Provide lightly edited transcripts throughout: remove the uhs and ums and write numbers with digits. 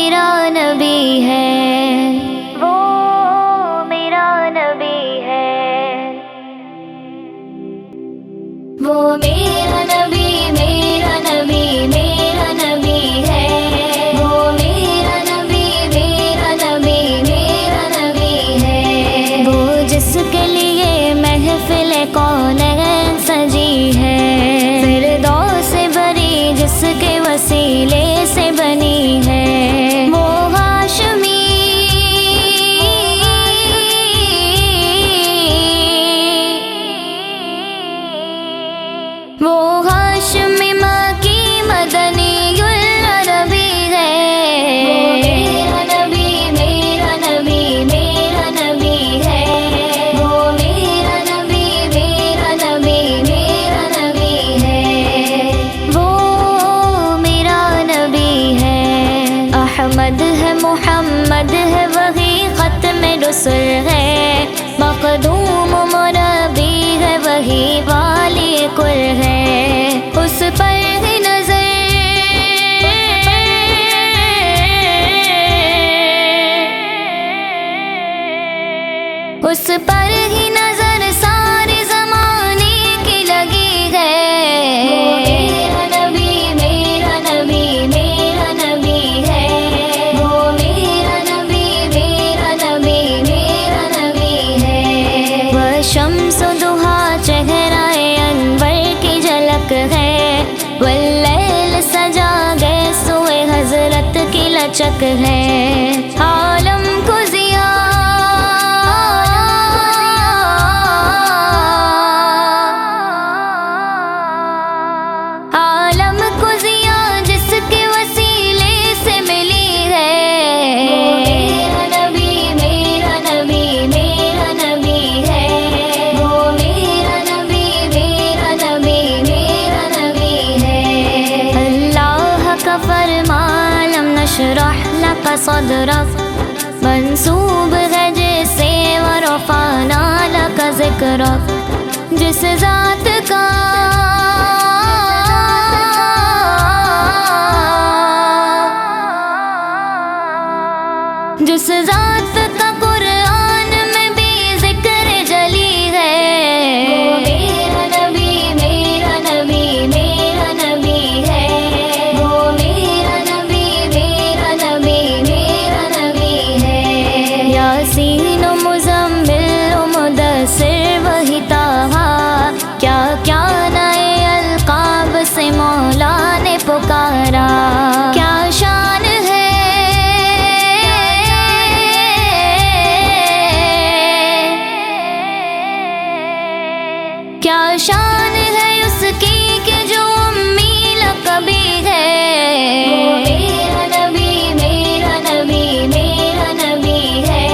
میرا نبی ہے، وہ میرا نبی ہے، وہ میرا نبی، میرا نبی، میرا نبی ہے، وہ میرا نبی، میرا نبی، میرا نبی ہے، وہ جس کے لیے محفل کونین سجی ہے، فردوس بری جس کے وسیلے سے بنی ہے، وہ ہاشمی، وہ ہاشمی مکی مدنی العربی ہے، وہ میرا نبی، میرا نبی، میرا نبی ہے، وہ میرا نبی، میرا نبی، میرا نبی ہے، وہ میرا نبی ہے، احمد ہے، محمد ہے، وہی ختم رسل ہے، مقدوم مربی ہے، وہی والی کل ہے، اس پر ہی نظر، اس پر ہی نظر سارے زمانے کی لگی ہے، وہ میرا نبی، میرا نبی، میرا نبی ہے، وہ میرا نبی، میرا نبی، میرا نبی ہے، وہ شمس و ضحیٰ چہرہ انور کی جھلک ہے، واللیل سجا گئے سوئے حضرت کی لچک ہے، عالم کو عالم کو ضیاء جس کے وسیلے سے ملی ہے، وہ میرا نبی، میرا نبی، میرا نبی ہے، وہ میرا نبی، میرا نبی، میرا نبی ہے، اللہ کا فرمان لم نشرح لک صدرک منسوب ہے جسے ورفعنا لک ذکرک، جس ذات کا جس ذات کا قرآن میں بھی ذکر جلی ہے، وہ میرا نبی، میرا نبی، میرا نبی ہے، وہ میرا نبی، میرا نبی، میرا نبی ہے، یاسین و مزمل و مدثر وہی طہا، کیا کیا نئے القاب سے مولا نے پکارا، کیا شان ہے، کیا شان ہے اس کی کہ جو امی لقبی ہے، وہ میرا نبی، میرا نبی، میرا نبی ہے،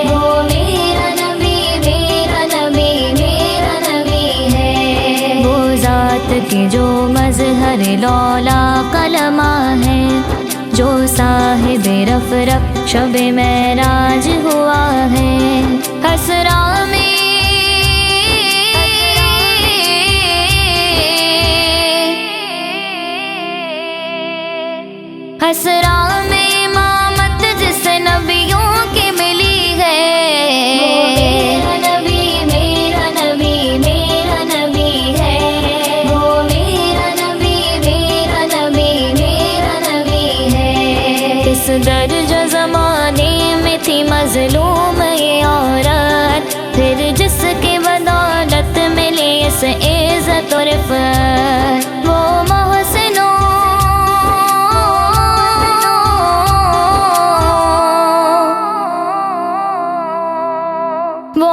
وہ میرا نبی، میرا نبی، میرا نبی ہے، وہ ذات کی جو مظہر لولا کلمہ ہے، جو صاحب رفرف شب معراج ہوا ہے، حسرا میں حسرا میں امامت جس نبیوں کی ملی ہے، وہ میرا نبی، میرا نبی، میرا نبی ہے، وہ میرا نبی، میرا نبی، میرا نبی ہے، کس درجہ زمانے میں تھی مظلوم یہ عورت، پھر جس کی بدولت ملی اس عزت و رفعت، وہ محسنوں وہ